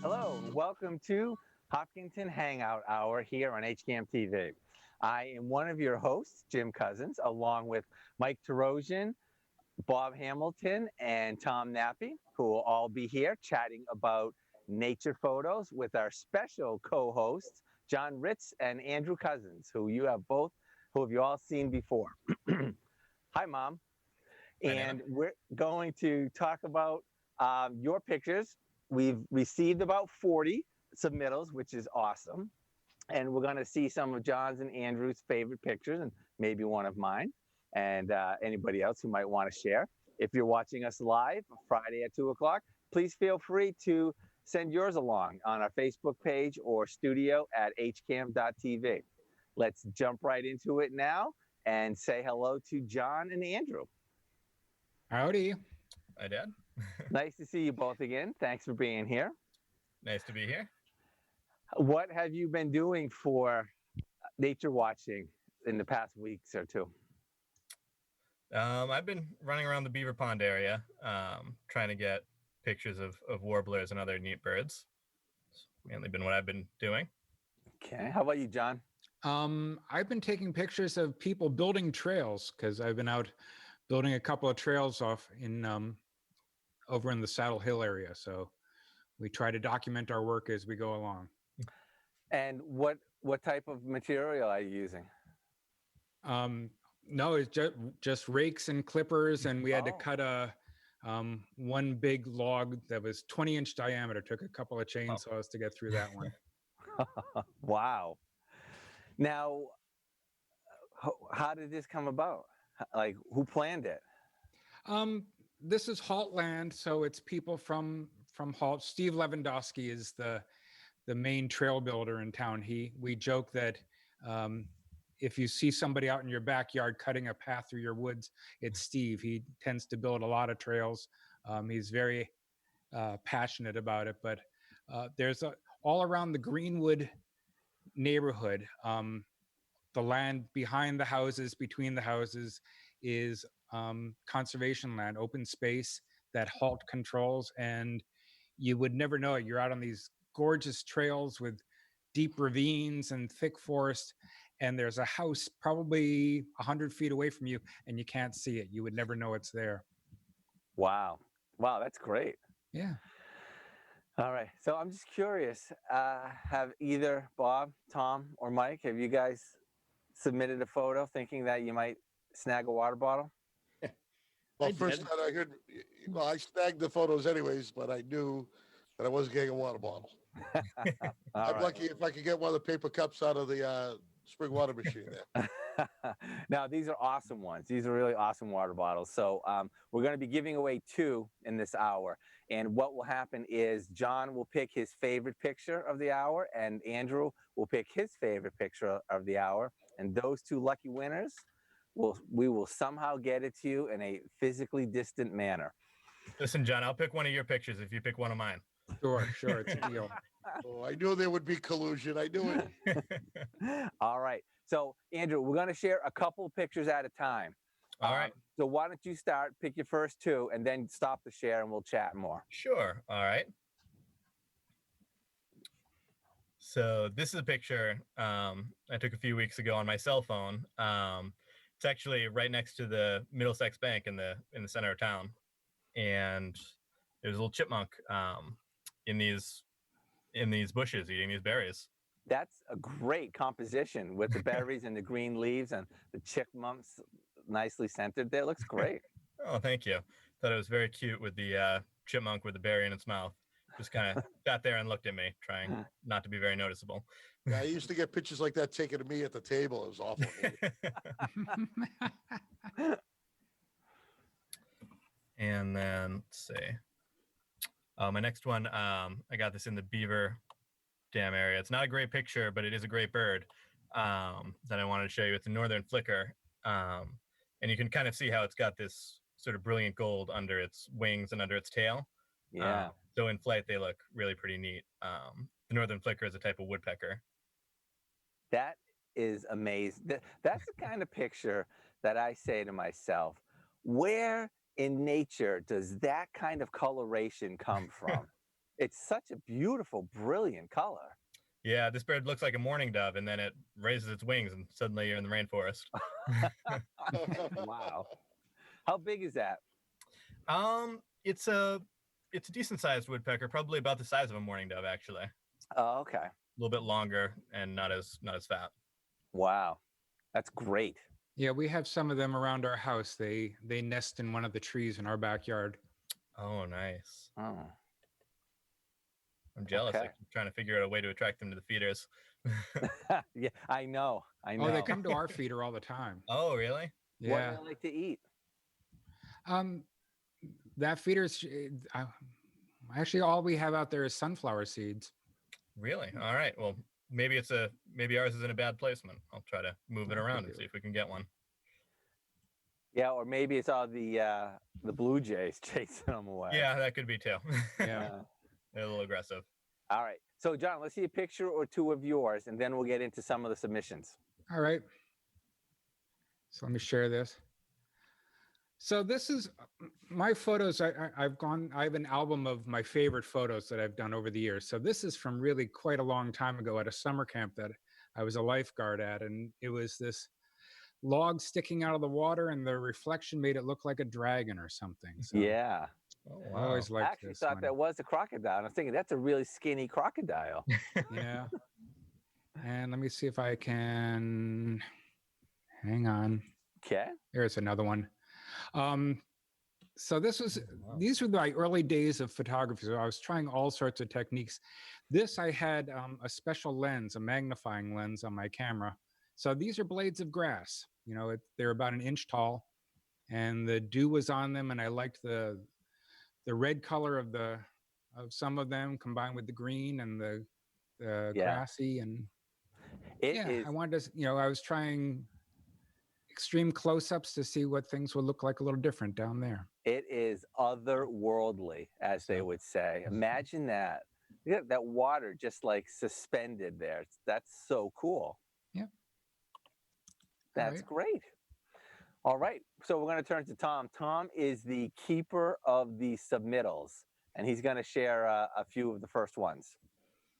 Hello, and welcome to Hopkinton Hangout Hour here on HCAM TV. I am one of your hosts, Jim Cozzens, along with Mike Tarosian, Bob Hamilton, and Tom Nappy, who will all be here chatting about nature photos with our special co-hosts, Ritz and Andrew Cozzens, who you have all seen before. Hi, Mom. And we're going to talk about your pictures. We've received about 40 submittals, which is awesome. And we're going to see some of John's and Andrew's favorite pictures and maybe one of mine and anybody else who might want to share. If you're watching us live Friday at 2 o'clock, please feel free to send yours along on our Facebook page or studio@hcam.tv. Let's jump right into it now and say hello to John and Andrew. Howdy. Hi, Dad. Nice to see you both again. Thanks for being here. Nice to be here. What have you been doing for nature watching in the past weeks or two? I've been running around the Beaver Pond area, trying to get pictures of warblers and other neat birds. It's mainly been what I've been doing. Okay. How about you, John? I've been taking pictures of people building trails because I've been out building a couple of trails off in over in the Saddle Hill area. So we try to document our work as we go along. And what type of material are you using? No, it's just rakes and clippers, and we had to cut a one big log that was 20-inch diameter. Took a couple of chainsaws to get through that one. Wow. Now, how did this come about? Like, who planned it? This is Halt land, so it's people from Halt. Steve Lewandowski is the main trail builder in town. We joke that if you see somebody out in your backyard cutting a path through your woods, it's Steve. He tends to build a lot of trails. He's very passionate about it. But there's all around the Greenwood neighborhood, the land behind the houses, between the houses, is conservation land, open space that Halt controls. And you would never know it. You're out on these gorgeous trails with deep ravines and thick forest, and there's a house probably 100 feet away from you, and you can't see it. You would never know it's there. Wow, that's great. Yeah. All right, so I'm just curious, have either Bob, Tom, or Mike, have you guys submitted a photo thinking that you might snag a water bottle? Well, first time I heard, I snagged the photos anyways, but I knew that I wasn't getting a water bottle. I'm lucky if I could get one of the paper cups out of the spring water machine there. Now, these are awesome ones. These are really awesome water bottles. So we're going to be giving away 2 in this hour. And what will happen is John will pick his favorite picture of the hour, and Andrew will pick his favorite picture of the hour. And those 2 lucky winners, we will somehow get it to you in a physically distant manner. Listen, John, I'll pick one of your pictures if you pick one of mine. Sure, it's a deal. Oh, I knew there would be collusion. I knew it. All right. So, Andrew, we're going to share a couple pictures at a time. All right. So why don't you start, pick your first 2, and then stop the share, and we'll chat more. Sure. All right. So this is a picture I took a few weeks ago on my cell phone. It's actually right next to the Middlesex Bank in the center of town, and there's a little chipmunk in these bushes eating these berries. That's a great composition with the berries and the green leaves and the chipmunks nicely centered there. Looks great. Oh, thank you. Thought it was very cute with the chipmunk with the berry in its mouth. Just kind of sat there and looked at me, trying not to be very noticeable. Yeah, I used to get pictures like that taken of me at the table. It was awful. And then, let's see. My next one, I got this in the Beaver Dam area. It's not a great picture, but it is a great bird that I wanted to show you. It's a northern flicker. And you can kind of see how it's got this sort of brilliant gold under its wings and under its tail. Yeah. So in flight, they look really pretty neat. The northern flicker is a type of woodpecker. That is amazing. That's the kind of picture that I say to myself, where in nature does that kind of coloration come from? It's such a beautiful, brilliant color. Yeah, this bird looks like a mourning dove, and then it raises its wings, and suddenly you're in the rainforest. Wow. How big is that? It's a decent sized woodpecker, probably about the size of a mourning dove, actually. Oh, okay. A little bit longer and not as fat. Wow. That's great. Yeah, we have some of them around our house. They nest in one of the trees in our backyard. Oh, nice. Oh. I'm jealous. Okay. I'm trying to figure out a way to attract them to the feeders. Yeah, I know. Oh, they come to our feeder all the time. Oh, really? What Yeah. do they like to eat? That feeder's actually all we have out there is sunflower seeds. Really? All right. Well, maybe ours is in a bad placement. I'll try to move it around and see if we can get one. Yeah, or maybe it's all the blue jays chasing them away. Yeah, that could be too. Yeah. They're a little aggressive. All right. So, John, let's see a picture or two of yours, and then we'll get into some of the submissions. All right. So let me share this. So this is my photos. I have an album of my favorite photos that I've done over the years. So this is from really quite a long time ago at a summer camp that I was a lifeguard at. And it was this log sticking out of the water, and the reflection made it look like a dragon or something. So Yeah. Oh, I always I liked actually this thought one. that was a crocodile. And I was thinking that's a really skinny crocodile. Yeah. And let me see if I can, hang on. Okay. Here's another one. So Wow. these were my early days of photography. So I was trying all sorts of techniques. This, I had a special lens, a magnifying lens on my camera. So these are blades of grass. You know, they're about an inch tall, and the dew was on them, and I liked the red color of some of them combined with the green and the grassy. And I wanted to, I was trying extreme close-ups to see what things would look like a little different down there. It is otherworldly, as they would say. Imagine that. Yeah, that water just like suspended there. That's so cool. Yeah. That's great. All right. So we're going to turn to Tom. Tom is the keeper of the submittals, and he's going to share a few of the first ones.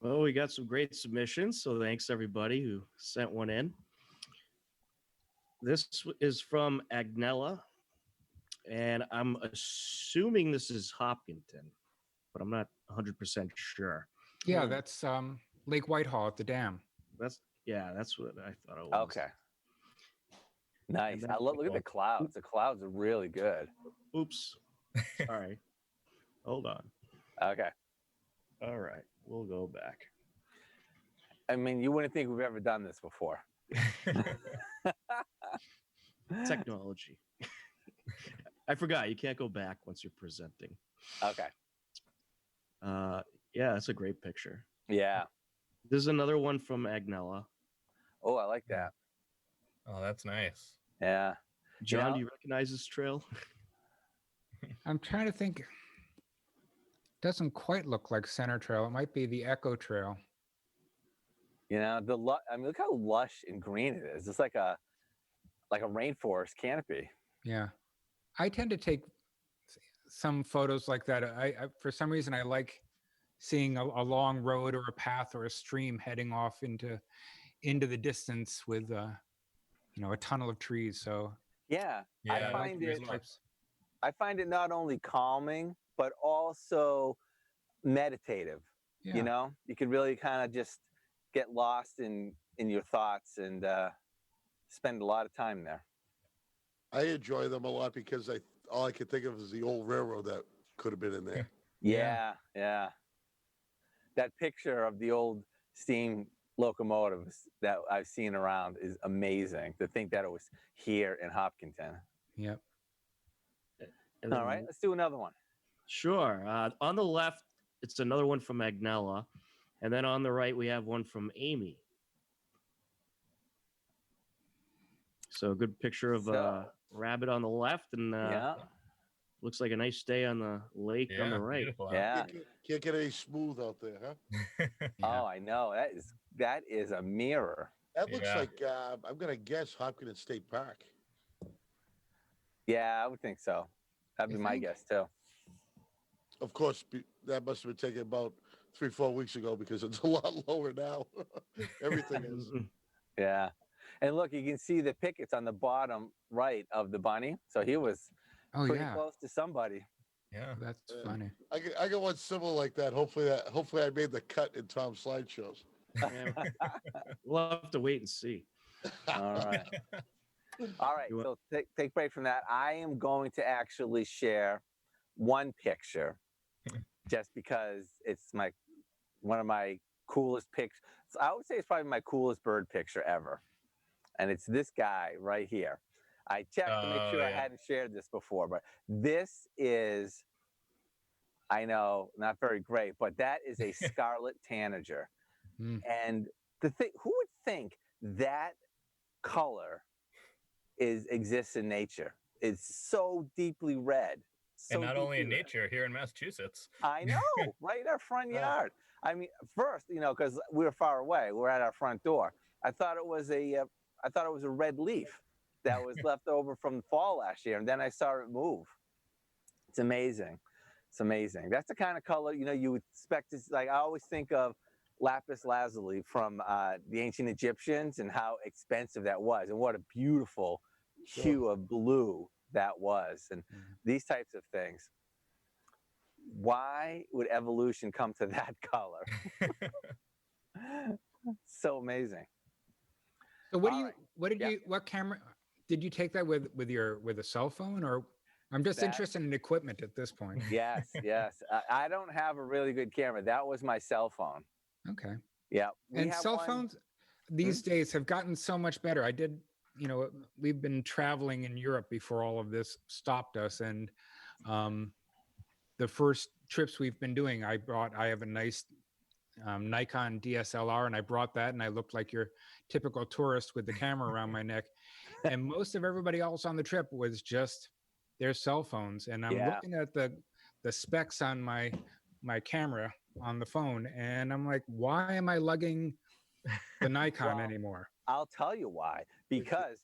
Well, we got some great submissions, so thanks everybody who sent one in. This is from Agnella, and I'm assuming this is Hopkinton, but I'm not 100% sure. Yeah, that's Lake Whitehall at the dam. That's what I thought it was. Okay. Nice. Look at the clouds. The clouds are really good. Oops. Sorry. Hold on. Okay. All right. We'll go back. I mean, you wouldn't think we've ever done this before. Technology. I forgot. You can't go back once you're presenting. Okay. Yeah, that's a great picture. Yeah. There's another one from Agnella. Oh, I like that. Oh, that's nice. Yeah. John, do you recognize this trail? I'm trying to think. Doesn't quite look like Center Trail. It might be the Echo Trail. You know, look how lush and green it is. It's like a rainforest canopy. Yeah. I tend to take some photos like that. I for some reason, I like seeing a long road or a path or a stream heading off into the distance with a tunnel of trees. So yeah. Yeah, I find it not only calming, but also meditative. yeah. You know, you could really kind of just get lost in your thoughts and spend a lot of time there. I enjoy them a lot because all I could think of is the old railroad that could have been in there. Yeah. That picture of the old steam locomotives that I've seen around is amazing. To think that it was here in Hopkinton. Yep. All right, let's do another one. Sure. On the left, it's another one from Agnella. And then on the right, we have one from Amy. So a good picture of a rabbit on the left, and looks like a nice day on the lake on the right. Beautiful. Yeah. Can't get any smooth out there, huh? Oh, I know. That is a mirror. That looks like, I'm going to guess Hopkinton State Park. Yeah, I would think so. That'd be my guess too. of course, that must have been taken about 3-4 weeks ago because it's a lot lower now. Everything is. Yeah. And look, you can see the pickets on the bottom right of the bunny. So he was pretty close to somebody. Yeah. That's funny. I got one similar like that. Hopefully I made the cut in Tom's slideshows. Yeah. We'll have to wait and see. All right. All right. So take break from that. I am going to actually share one picture just because it's one of my coolest pictures. I would say it's probably my coolest bird picture ever. And it's this guy right here. I checked to make sure I hadn't shared this before, but this is, I know, not very great, but that is a scarlet tanager. And the thing, who would think that color exists in nature? It's so deeply red. And not only in nature, here in Massachusetts. I know, right in our front yard. I mean, first, because we were far away, we're at our front door. I thought it was a red leaf that was left over from the fall last year, and then I saw it move. It's amazing. It's amazing. That's the kind of color you would expect. I always think of lapis lazuli from the ancient Egyptians and how expensive that was, and what a beautiful hue of blue that was, and these types of things. Why would evolution come to that color? So amazing. So what camera did you take that with a cell phone, or I'm just interested in equipment at this point. Yes. I don't have a really good camera. That was my cell phone. Okay. Yeah. And cell phones these days have gotten so much better. We've been traveling in Europe before all of this stopped us. And the first trips we've been doing, I have a nice Nikon DSLR, and I brought that, and I looked like your typical tourist with the camera around my neck. And most of everybody else on the trip was just their cell phones. And I'm looking at the specs on my camera on the phone, and I'm like, why am I lugging the Nikon anymore? I'll tell you why. Because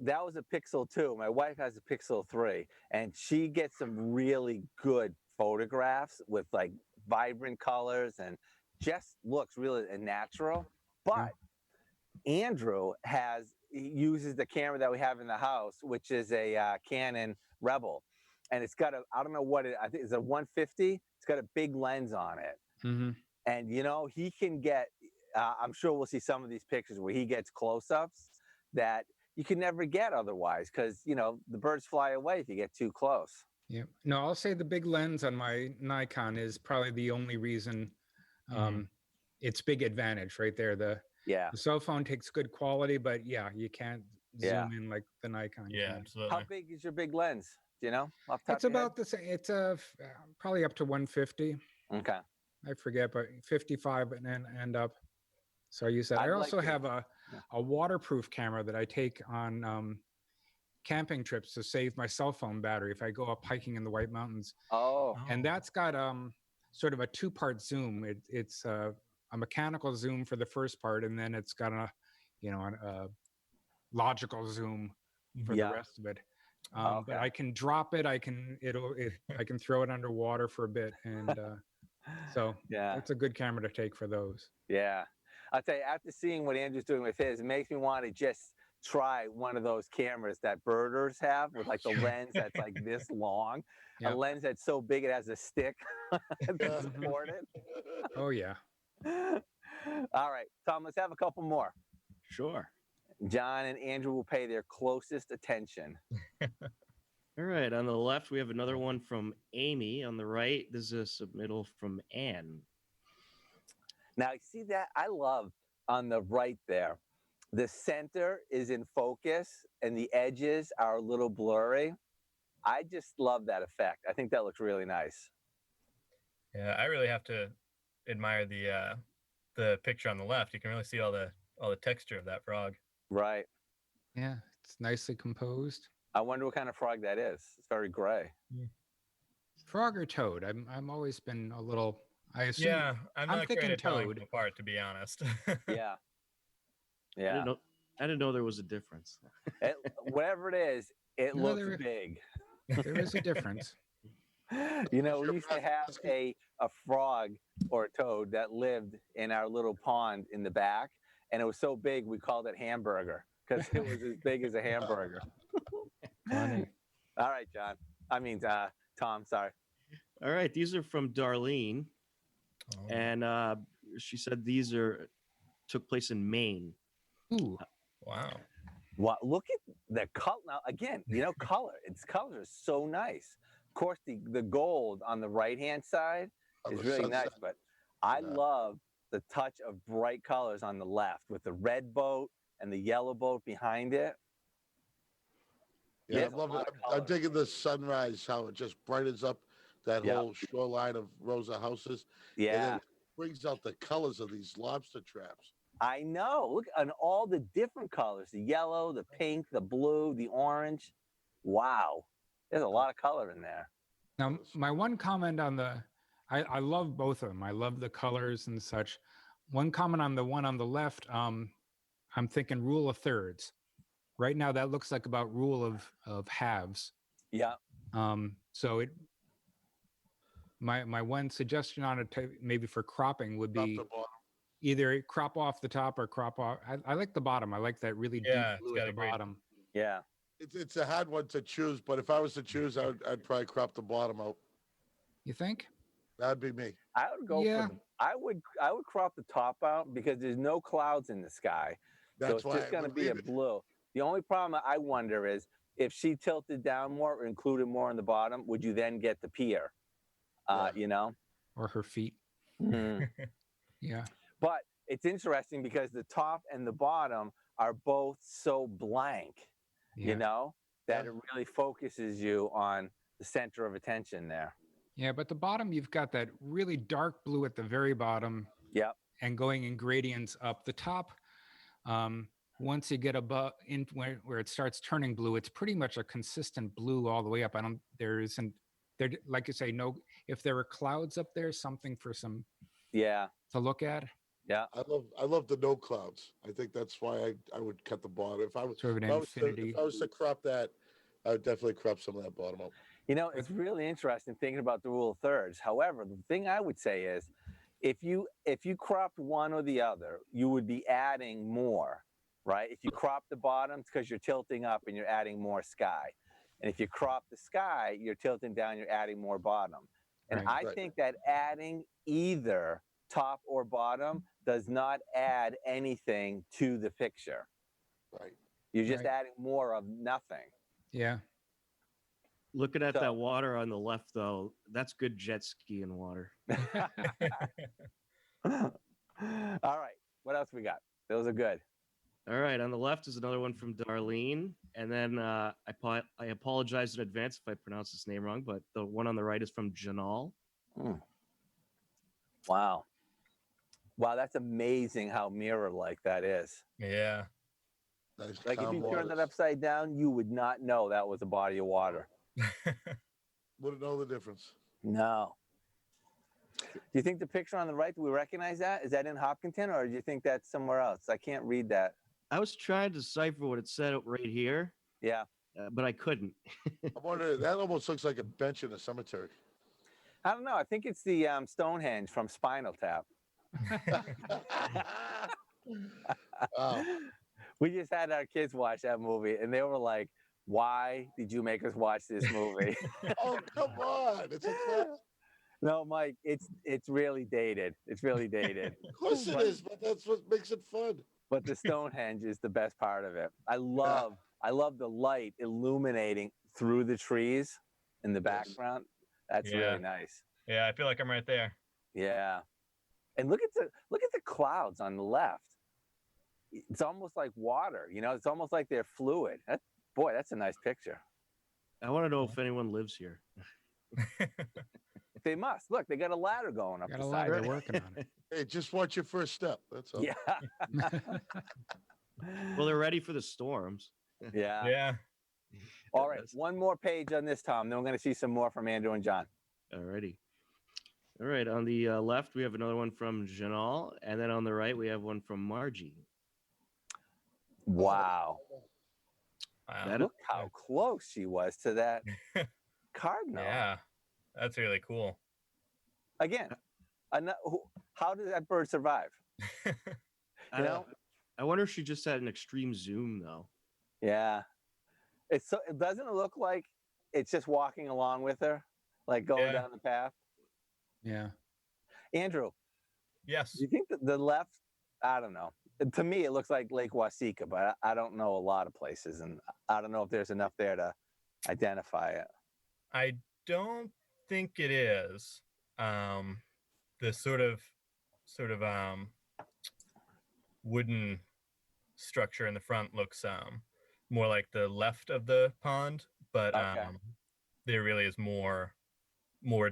that was a Pixel 2. My wife has a Pixel 3, and she gets some really good photographs with like vibrant colors and just looks really natural. But Andrew uses the camera that we have in the house, which is a Canon Rebel, and it's got I don't know what I think it's a 150. It's got a big lens on it. And he can get I'm sure we'll see some of these pictures where he gets close-ups that you can never get otherwise, because the birds fly away if you get too close. Yeah. No, I'll say the big lens on my Nikon is probably the only reason. It's big advantage right there. The cell phone takes good quality, but you can't zoom in like the Nikon. Yeah, absolutely. How big is your big lens? Do you know? It's about the same. It's probably up to 150. Okay. I forget, but 55 and up. So I use that. I also have a waterproof camera that I take on camping trips to save my cell phone battery if I go up hiking in the White Mountains. And that's got sort of a 2-part zoom. It's a mechanical zoom for the first part, and then it's got a logical zoom for the rest of it. But I can drop it. I can throw it underwater for a bit, and so it's a good camera to take for those. Yeah, I'll tell you, after seeing what Andrew's doing with his, it makes me want to just try one of those cameras that birders have with like the lens that's like this long, a lens that's so big it has a stick to support it. Oh yeah. All right, Tom, let's have a couple more. Sure. John and Andrew will pay their closest attention. All right. On the left, we have another one from Amy. On the right, this is a submittal from Anne. Now, you see that? I love on the right there. The center is in focus and the edges are a little blurry. I just love that effect. I think that looks really nice. Yeah, I really have to admire the picture on the left. You can really see all the texture of that frog. Right. Yeah, it's nicely composed. I wonder what kind of frog that is. It's very gray. Frog or toad? I'm always been a little. I assume. Yeah, I'm not thinking great at telling toad. them apart, to be honest. Yeah. I didn't know there was a difference. Whatever it is, it looks big. There is a difference. We used to have a frog or a toad that lived in our little pond in the back, and it was so big we called it Hamburger because it was as big as a hamburger. Funny. All right, John. Tom. Sorry. All right, these are from Darlene, Oh, and she said these took place in Maine. Ooh. wow. Well, look at the color. Now, again, color. Its colors are so nice. Of course, the gold on the right-hand side On is the really sunset. nice, but I Yeah. love the touch of bright colors on the left with the red boat and the yellow boat behind it. Yeah, There's I'm a loving. lot of I'm color. digging the sunrise. How it just brightens up that Yep. whole shoreline of Rosa houses, and Yeah, then brings out the colors of these lobster traps. I know. Look on all the different colors: the yellow, the pink, the blue, the orange. Wow, there's a lot of color in there. Now, my one comment on I love both of them. I love the colors and such. One comment on the one on the left, I'm thinking rule of thirds. Right now, that looks like about rule of halves. Yeah. So my one suggestion on it, maybe for cropping, would Top be to bottom. either crop off the top or crop off. I like the bottom. I like that really Yeah, deep it's blue got at a the great- bottom. Yeah. It's a hard one to choose, but if I was to choose, I'd probably crop the bottom out. You think? That'd be me. I would go Yeah. for I would crop the top out because there's no clouds in the sky. So That's it's why just I going to would be a leave it. blue. The only problem I wonder is if she tilted down more or included more on the bottom, would you then get the pier? Yeah. Or her feet? Mhm. Yeah. But it's interesting because the top and the bottom are both so blank, Yeah. that Yeah. it really focuses you on the center of attention there. Yeah, but the bottom, you've got that really dark blue at the very bottom. Yep. And going in gradients up. The top, once you get above in where it starts turning blue, it's pretty much a consistent blue all the way up. Like you say, no. If there were clouds up there, something for some Yeah. to look at. Yeah. I love the no clouds. I think that's why I would cut the bottom. If I was Sort of an if I was to, infinity. if I was to crop that, I would definitely crop some of that bottom out. It's really interesting thinking about the rule of thirds. However, the thing I would say is if you cropped one or the other, you would be adding more, right? If you crop the bottoms because you're tilting up and you're adding more sky. And if you crop the sky, you're tilting down, you're adding more bottom. And Right. I think that adding either top or bottom does not add anything to the picture. Right. You're just Right. adding more of nothing. Yeah. Looking at So- that water on the left, though, that's good jet skiing water. All right. What else we got? Those are good. All right, on the left is another one from Darlene, and then I apologize in advance if I pronounce this name wrong, but the one on the right is from Janal. Wow. Wow, that's amazing how mirror-like that is. Yeah. Nice Like if calm you turned that waters. upside down, you would not know that was a body of water. Wouldn't know the difference. No. Do you think the picture on the right, do we recognize that? Is that in Hopkinton or do you think that's somewhere else? I can't read that. I was trying to decipher what it said right here, Yeah. but I couldn't. I'm wondering, that almost looks like a bench in a cemetery. I don't know. I think it's the Stonehenge from Spinal Tap. Wow. We just had our kids watch that movie and they were like, why did you make us watch this movie? Oh, come on. It's a classic. No, Mike, it's really dated. It's really dated. Of course it is, but that's what makes it fun. But the Stonehenge is the best part of it. I love the light illuminating through the trees in the Yes. background. That's Yeah. really nice. Yeah, I feel like I'm right there. Yeah. And look at the clouds on the left. It's almost like water, it's almost like they're fluid. That's a nice picture. I want to know if anyone lives here. They must. Look, they got a ladder going up Got the a side. ladder. They're working on it. Hey, just watch your first step. That's all. Yeah. Well, they're ready for the storms. Yeah. Yeah. All right. One more page on this, Tom. Then we're going to see some more from Andrew and John. Alrighty. All right, on the left, we have another one from Janal, and then on the right, we have one from Margie. Wow. Wow. That- Look how close she was to that cardinal. Yeah. That's really cool. Again, how did that bird survive? You know? I wonder if she just had an extreme zoom though. Yeah. It doesn't it look like it's just walking along with her, like going Yeah. down the path? Yeah. Andrew, Yes. do you think that the left, I don't know. To me, it looks like Lake Wasika, but I don't know a lot of places, and I don't know if there's enough there to identify it. I don't think it is. The sort of wooden structure in the front looks more like the left of the pond, but Okay. there really is more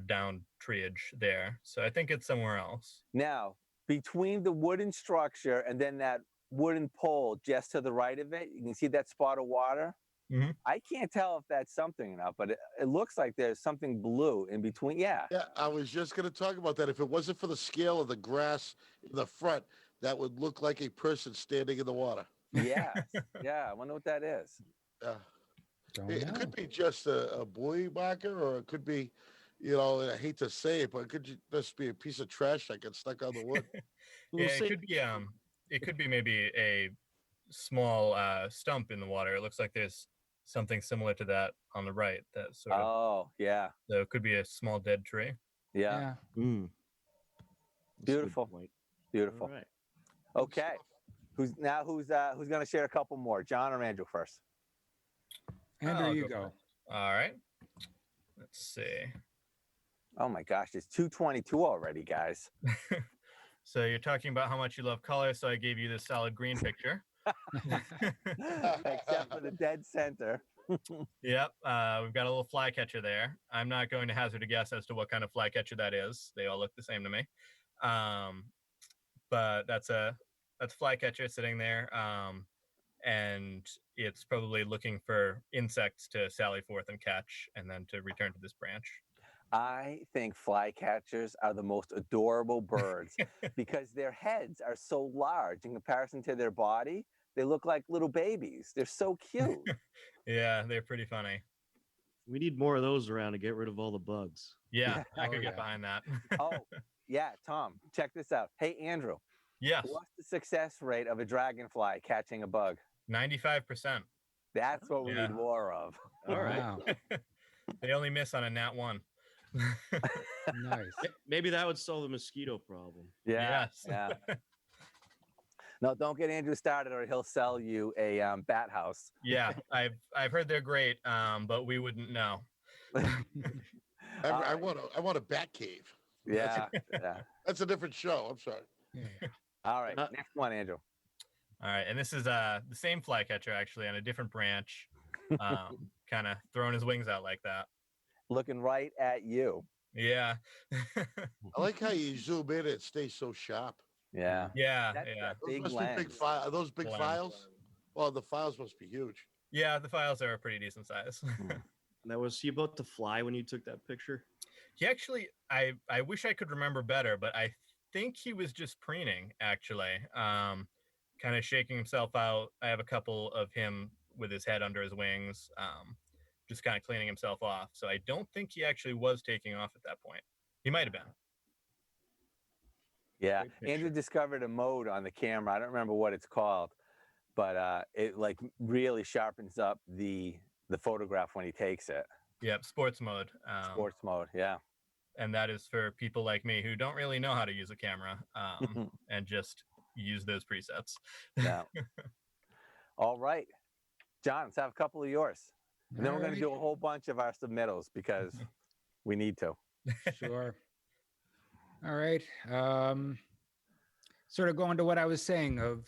down treeage there. So I think it's somewhere else. Now, between the wooden structure and then that wooden pole just to the right of it, you can see that spot of water. Mhm. I can't tell if that's something or not, but it looks like there's something blue in between. Yeah. Yeah, I was just going to talk about that. If it wasn't for the scale of the grass in the front, that would look like a person standing in the water. Yes. Yeah. I wonder what that is. Yeah. Don't It know. could be just a buoy marker, or it could be, you know, I hate to say it, but it could just be a piece of trash that gets stuck on the wood. We'll Yeah, see. it could be maybe a small stump in the water. It looks like there's something similar to that on the right. That sort of, Oh, yeah. so it could be a small dead tree. Yeah. Yeah. Mm. That's a good Beautiful. point. Beautiful. All right. Okay. Who's going to share a couple more? John or Andrew first? Andrew, I'll you go go. first. All right. Let's see. Oh my gosh, it's 2:22 already, guys. So you're talking about how much you love color, so I gave you this solid green picture. Except for the dead center. Yep, we've got a little flycatcher there. I'm not going to hazard a guess as to what kind of flycatcher that is. They all look the same to me. But that's a flycatcher sitting there, and it's probably looking for insects to sally forth and catch, and then to return to this branch. I think flycatchers are the most adorable birds because their heads are so large in comparison to their body. They look like little babies. They're so cute. Yeah, they're pretty funny. We need more of those around to get rid of all the bugs. Yeah, I Oh, could get yeah. behind that. Oh, yeah, Tom, check this out. Hey, Andrew, Yes, what's the success rate of a dragonfly catching a bug? 95%. That's what we Yeah. need more of. All right. Wow. They only miss on a nat 1. Nice. Maybe that would solve the mosquito problem. Yeah. Yes. Yeah. No, don't get Andrew started or he'll sell you a bat house. Yeah, I've heard they're great, but we wouldn't know. I want a bat cave. Yeah. Yeah. That's a different show. I'm sorry. Yeah. All right. Next one, Andrew. All right, and this is the same flycatcher actually on a different branch, kind of throwing his wings out like that. Looking right at you. Yeah. I like how you zoom in and it stays so sharp. Yeah. Yeah, That's yeah. that Those big must lens. be big files. Are those big Lens. files? Well, the files must be huge. Yeah, the files are a pretty decent size. Now, was he about to fly when you took that picture? He actually, I wish I could remember better, but I think he was just preening, actually. Kind of shaking himself out. I have a couple of him with his head under his wings, just kind of cleaning himself off. So I don't think he actually was taking off at that point. He might have been. Yeah. Great picture. Andrew discovered a mode on the camera. I don't remember what it's called, but it like really sharpens up the photograph when he takes it. Yep, sports mode. Sports mode. Yeah. And that is for people like me who don't really know how to use a camera and just use those presets. Yeah. All right. John, let's have a couple of yours. And then we're going to do a whole bunch of our submittals because we need to. Sure. All right. Sort of going to what I was saying of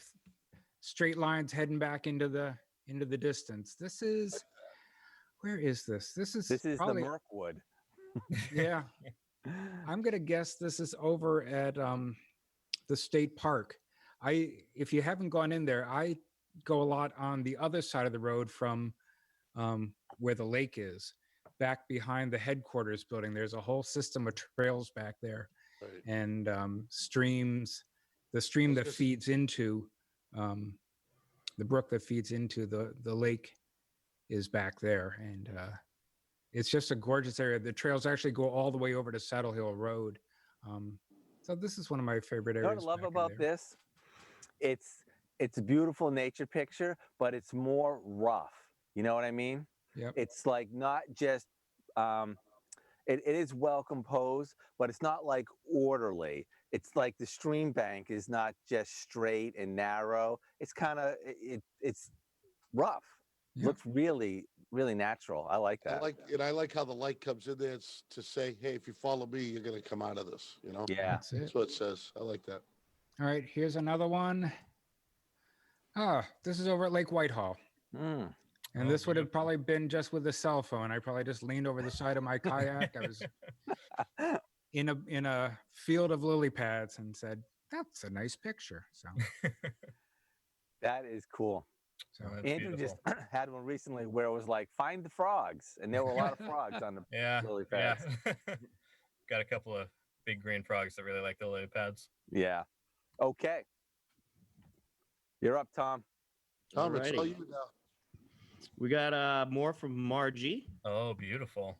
straight lines heading back into the distance. This is, where is this? This is probably, the Mirkwood. yeah. I'm gonna guess this is over at the state park. If you haven't gone in there, I go a lot on the other side of the road from where the lake is, back behind the headquarters building. There's a whole system of trails back there, Right. and streams. The stream that feeds into the brook that feeds into the lake is back there, and It's just a gorgeous area. The trails actually go all the way over to Saddle Hill Road. So this is one of my favorite You know areas. what I love back in about there. this? It's a beautiful nature picture, but it's more rough. You know what I mean? Yep. It's like not just it is well composed, but it's not like orderly. It's like the stream bank is not just straight and narrow. It's kind of it's rough. Yep. Looks really really natural. I like that. I like how the light comes in there to say, hey, if you follow me, you're gonna come out of this. You know. Yeah. That's it. That's what it says. I like that. All right, here's another one. This is over at Lake Whitehall. Mm. And this would have probably been just with a cell phone. I probably just leaned over the side of my kayak. I was in a field of lily pads and said, "That's a nice picture." So That is cool. So that's Andrew beautiful. just had one recently where it was like, find the frogs. And there were a lot of frogs on the Yeah. lily Yeah. pads. Got a couple of big green frogs that really like the lily pads. Yeah. Okay. You're up, Tom. Tom, it's all Alrighty. you now. We got more from Margie. Oh, beautiful.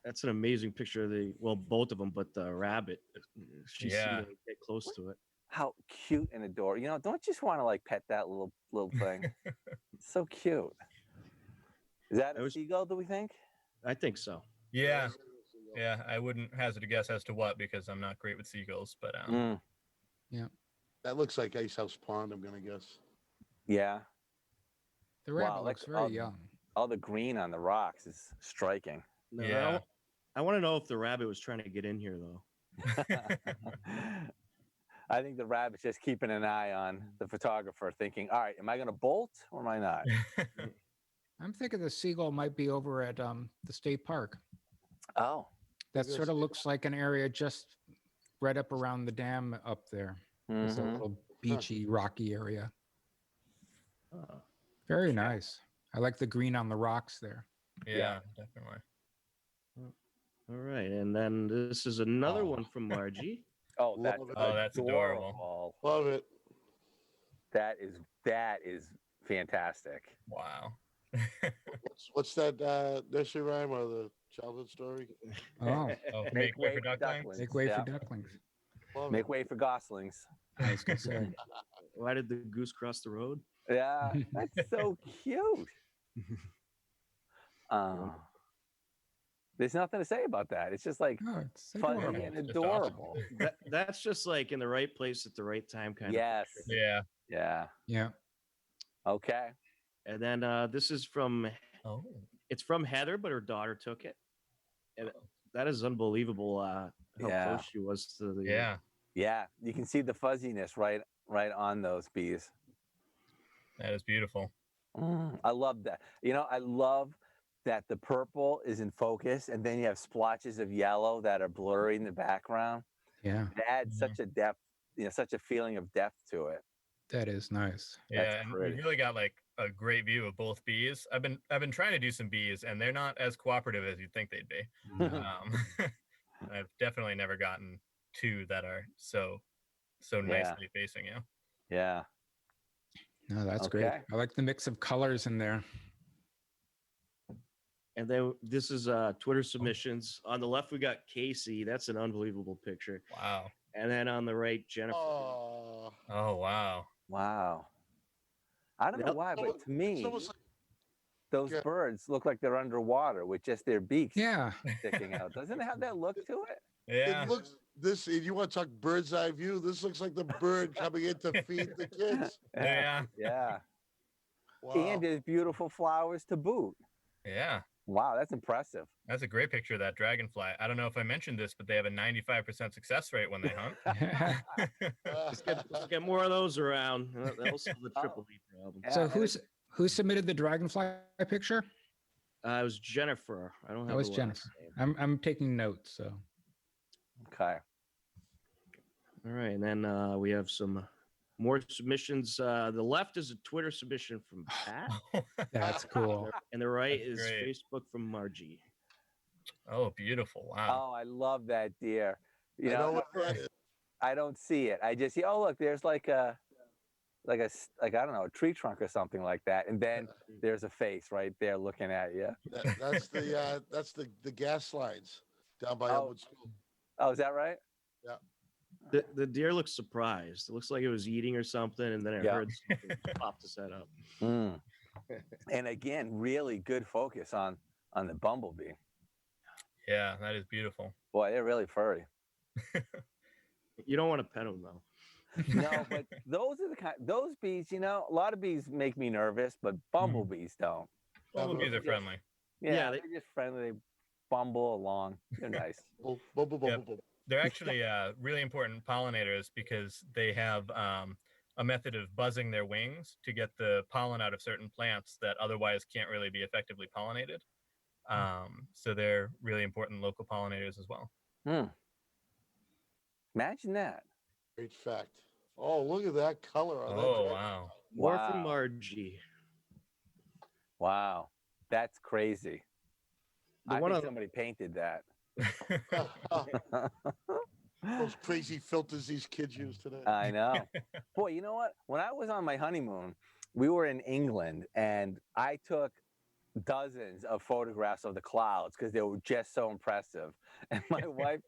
That's an amazing picture of both of them, but the rabbit. She's Yeah. get close to it. How cute and adorable. You know, don't you just want to like pet that little thing? It's so cute. Is that a seagull, do we think? I think so. Yeah. Yeah. I wouldn't hazard a guess as to what because I'm not great with seagulls, but That looks like Ice House Pond, I'm gonna guess. Yeah. the rabbit Wow, looks like, very young. All the green on the rocks is striking. No, Yeah. I want to know if the rabbit was trying to get in here though. I think the rabbit's just keeping an eye on the photographer, thinking, all right, am I going to bolt or am I not? I'm thinking the seagull might be over at the state park. Oh. That Maybe sort of that's- looks like an area just right up around the dam up there. It's a Mhm. little beachy, rocky area. Oh. Very nice. I like the green on the rocks there. yeah, definitely. All right, and then this is another Oh. one from Margie. Oh, that's Love it. Oh, that's adorable. Love it. That is fantastic. Wow. What's that nursery rhyme or the childhood story? Oh, Oh, make way for ducklings. make way Yeah. for ducklings. Love Make it. way for goslings. I was gonna say. Why did the goose cross the road? Yeah, that's so cute. There's nothing to say about that. It's just like Oh, it's fuzzy adorable. and It's awesome. adorable. That's just like in the right place at the right time kind Yes. of picture. Yeah. Yeah. Yeah. Okay. And then this is from Oh. it's from Heather, but her daughter took it. And that is unbelievable how Yeah. close she was to the Yeah. Yeah. You can see the fuzziness right on those bees. That is beautiful. I love that. You know, I love that the purple is in focus and then you have splotches of yellow that are blurry in the background. Yeah. It adds such a depth, such a feeling of depth to it. That is nice. Yeah, and we pretty. really got like a great view of both bees. I've been trying to do some bees, and they're not as cooperative as you'd think they'd be. I've definitely never gotten two that are so nicely facing you. Yeah. No, that's great. Okay. I like the mix of colors in there. And then this is Twitter submissions. On the left, we got Casey. That's an unbelievable picture. Wow. And then on the right, Jennifer. Oh, Oh wow. Wow. I don't know Yep. why, but to me, it's almost like those Yeah. birds look like they're underwater with just their beaks Yeah. sticking out. Doesn't it have that look to it? Yeah. it looks this. If you want to talk bird's eye view, this looks like the bird coming in to feed the kids. Yeah. Yeah. Wow. And there's beautiful flowers to boot. Yeah. Wow, that's impressive. That's a great picture of that dragonfly. I don't know if I mentioned this, but they have a 95% success rate when they hunt. Let's get more of those around. That'll solve the triple E problem. Yeah, So and who submitted the dragonfly picture? It was Jennifer. I don't have That was the last Jennifer. name. I'm taking notes. So Okay. All right, and then we have some more submissions. The left is a Twitter submission from Pat, that's cool. and the right That's is great. Facebook from Margie. Oh, beautiful. Wow. Oh, I love that deer. I know what that is. I don't see it. I just see, oh, look, there's like a like I don't know, a tree trunk or something like that, and then there's a face right there looking at you. That's the gas lines down by Oh. Elmwood School. Oh, is that right? The deer looks surprised. It looks like it was eating or something, and then it Yeah. heard something popped its head up. Mm. And again, really good focus on the bumblebee. Yeah, that is beautiful. Boy, they're really furry. You don't want to pet them though. No, but those bees, you know, a lot of bees make me nervous, but bumblebees don't. Bumblebees are friendly. Yeah, they're just friendly. They bumble along. They're nice. Boom, boom, boom, boom, Yep. boom. They're actually really important pollinators because they have a method of buzzing their wings to get the pollen out of certain plants that otherwise can't really be effectively pollinated. So they're really important local pollinators as well. Imagine that. Great fact. Oh, look at that color on that. Oh, dragon. wow. More Wow. from Margie. Wow. That's crazy. The I one think on- somebody painted that. Those crazy filters these kids use today. I know. Boy, you know what? When I was on my honeymoon, we were in England and I took dozens of photographs of the clouds because they were just so impressive. And my wife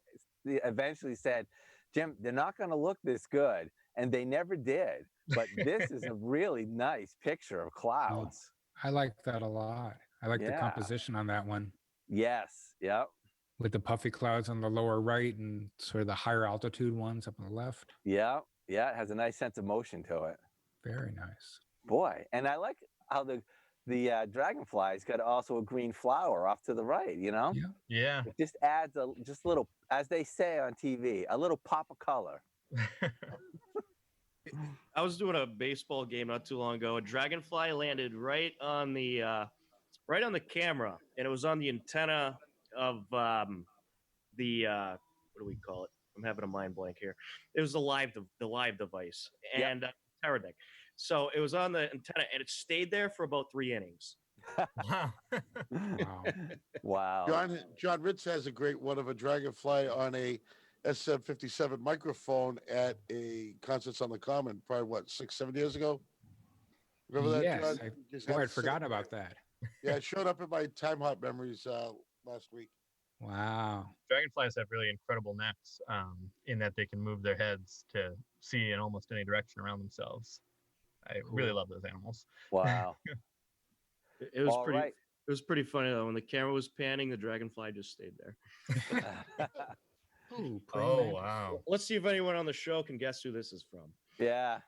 eventually said, Jim, they're not going to look this good. And they never did. But this is a really nice picture of clouds. I like that a lot. I like the Yeah. composition on that one Yes. Yep. with the puffy clouds on the lower right and sort of the higher altitude ones up on the left. Yeah. Yeah. It has a nice sense of motion to it. Very nice. Boy. And I like how the dragonfly's got also a green flower off to the right, you know? Yeah. Yeah. It just adds a little, as they say on TV, a little pop of color. I was doing a baseball game not too long ago. A dragonfly landed right on the camera, and it was on the antenna of the what do we call it? I'm having a mind blank here. It was the live device and tower deck. So it was on the antenna, and it stayed there for about 3 innings. Wow. Wow. Wow. John Ritz has a great one of a dragonfly on a SM57 microphone at a Concerts on the Common, probably what, 6-7 years ago. Remember that? Yes, John? I- Just Oh, had I'd to sit forgotten there. about that. Yeah, it showed up in my Time Hop memories last week. Wow. Dragonflies have really incredible necks in that they can move their heads to see in almost any direction around themselves. I really Cool. love those animals. Wow. It was All pretty. right. It was pretty funny though. When the camera was panning, the dragonfly just stayed there. Ooh, Oh, wow. Let's see if anyone on the show can guess who this is from. Yeah.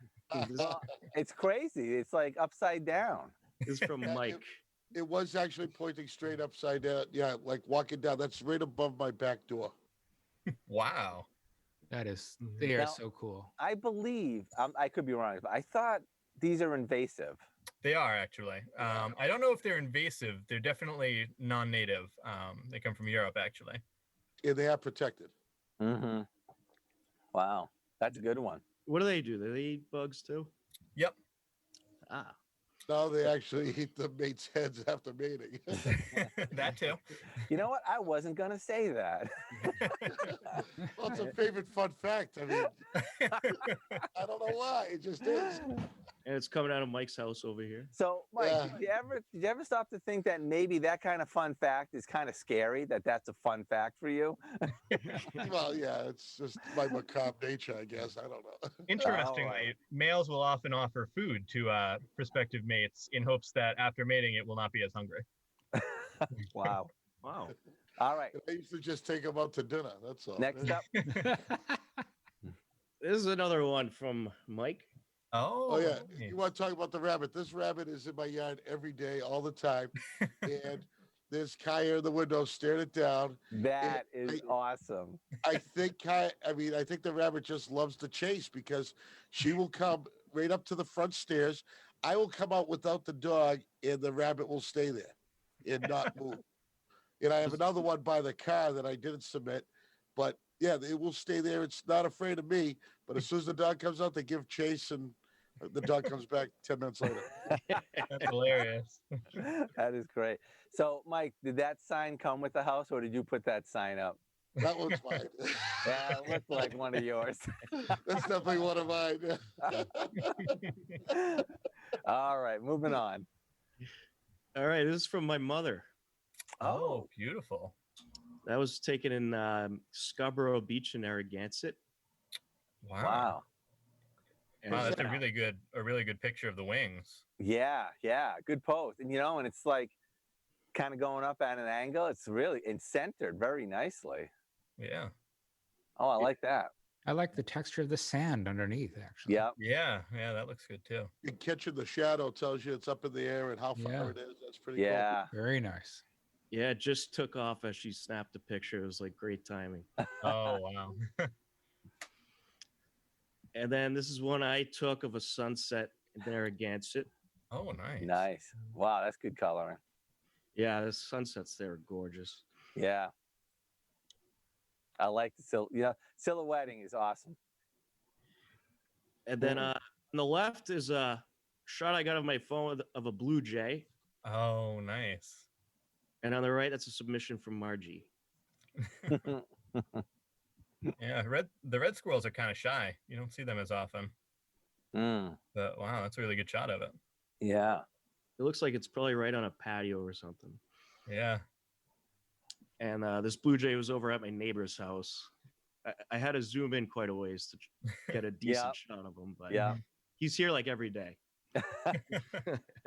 Well, it's crazy. It's like upside down. This is from Yeah, Mike. It was actually pointing straight upside down. Yeah, like walking down. That's right above my back door. Wow. That is, they are Now- so cool. I believe, I could be wrong, but I thought these are invasive. They are actually. I don't know if they're invasive. They're definitely non-native. They come from Europe, actually. And they are protected. Mm-hmm. Wow. That's a good one. What do? Do they eat bugs too? Yep. Ah, Now they actually eat the mates' heads after mating. That too. You know what? I wasn't going to say that. Well, it's a favorite fun fact. I mean, I don't know why. It just is. and it's coming out of Mike's house over here. So, Mike, Yeah. did you ever stop to think that maybe that kind of fun fact is kind of scary, that's a fun fact for you? Well, yeah, it's just my macabre nature, I guess. I don't know. Interestingly, males will often offer food to prospective mates in hopes that after mating, it will not be as hungry. Wow. Wow. All right. I used to just take them out to dinner. That's all. Next up. This is another one from Mike. Oh, yeah. You want to talk about the rabbit? This rabbit is in my yard every day, all the time. And there's Kaya in the window staring it down. That is awesome. I think I think the rabbit just loves to chase because she will come right up to the front stairs. I will come out without the dog, and the rabbit will stay there and not move. And I have another one by the car that I didn't submit, but yeah, it will stay there. It's not afraid of me, but as soon as the dog comes out, they give chase, and the dog comes back 10 minutes later. That's hilarious. That is great. So, Mike, did that sign come with the house, or did you put that sign up? That one's mine. Yeah, it looked like one of yours. That's definitely one of mine. All right, moving on. All right, this is from my mother. Oh, beautiful. That was taken in Scarborough Beach in Narragansett. Wow. And, Wow, that's a really good picture of the wings. Yeah, good pose. And and it's like kind of going up at an angle. It's centered very nicely. Yeah. Oh, I like that. I like the texture of the sand underneath, actually. Yep. Yeah, that looks good too. And catching the shadow tells you it's up in the air and how far it is. That's pretty Yeah. Very nice. yeah, it just took off as she snapped the picture. It was like great timing. Oh, wow. And then this is one I took of a sunset in Narragansett. Oh, nice. Nice. Wow, that's good coloring. Yeah, the sunsets there are gorgeous. Yeah. I like the silhouetting is awesome. And then on the left is a shot I got of my phone of a blue jay. Oh, nice. And on the right, that's a submission from Margie. Yeah, the red squirrels are kind of shy. You don't see them as often. But wow, that's a really good shot of it. Yeah. It looks like it's probably right on a patio or something. Yeah. And this blue jay was over at my neighbor's house. I had to zoom in quite a ways to get a decent shot of him, but he's here like every day.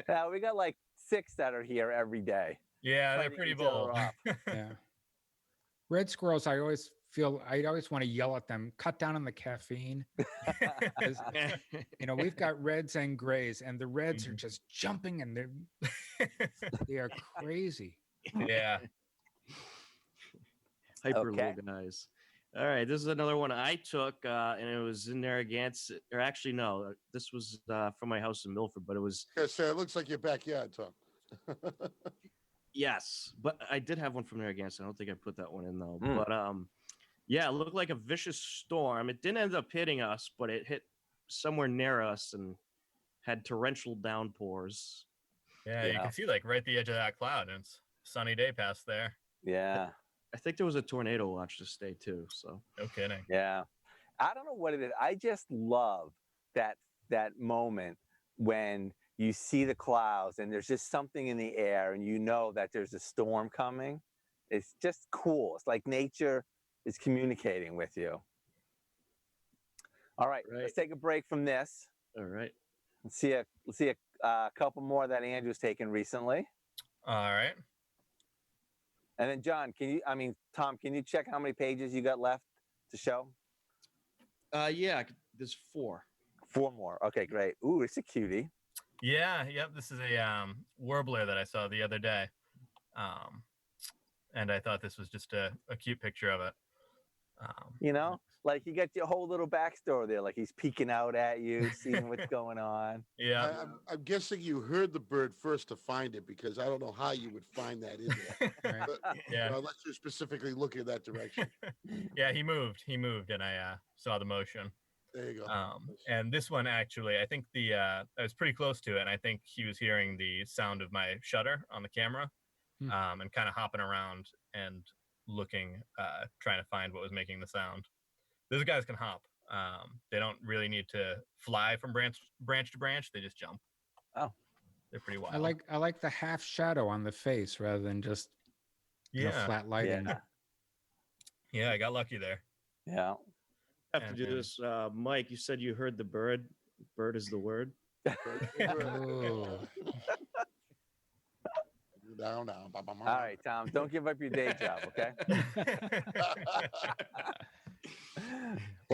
Yeah, we got like 6 that are here every day. Yeah, they're pretty bold. Yeah. Red squirrels, I always want to yell at them, cut down on the caffeine. We've got reds and grays, and the reds are just jumping, and they are crazy. Yeah. Hyper organized. All right, this is another one I took, and it was in Narragansett. Or actually, no, this was from my house in Milford, but it was. it looks like your backyard, Tom. Yes, but I did have one from Narragansett. I don't think I put that one in though. But yeah, it looked like a vicious storm. It didn't end up hitting us, but it hit somewhere near us and had torrential downpours. Yeah, you can see like right at the edge of that cloud, and it's a sunny day past there. Yeah. I think there was a tornado watch this day too. So no kidding. Yeah. I don't know what it is. I just love that moment when you see the clouds and there's just something in the air and you know that there's a storm coming. It's just cool. It's like nature is communicating with you. All right. Let's take a break from this. All right. Let's see a couple more that Andrew's taken recently. All right. And then Tom, can you check how many pages you got left to show? Yeah, there's 4. 4 more. Okay, great. Ooh, it's a cutie. Yeah, yep. This is a warbler that I saw the other day. And I thought this was just a cute picture of it. Like you got your whole little backstory there. Like he's peeking out at you, seeing what's going on. Yeah. I'm guessing you heard the bird first to find it, because I don't know how you would find that in there. Right. But, Yeah. Unless you're specifically looking in that direction. Yeah, he moved, and I saw the motion. There you go. And this one actually, I think I was pretty close to it, and I think he was hearing the sound of my shutter on the camera, and kind of hopping around and looking, trying to find what was making the sound. Those guys can hop. They don't really need to fly from branch to branch. They just jump. Oh, they're pretty wild. I like the half shadow on the face rather than just flat lighting. Yeah, I got lucky there. Yeah. I have to do this. Mike, you said you heard the bird. Bird is the word. Oh. Down. All right, Tom, don't give up your day job, okay?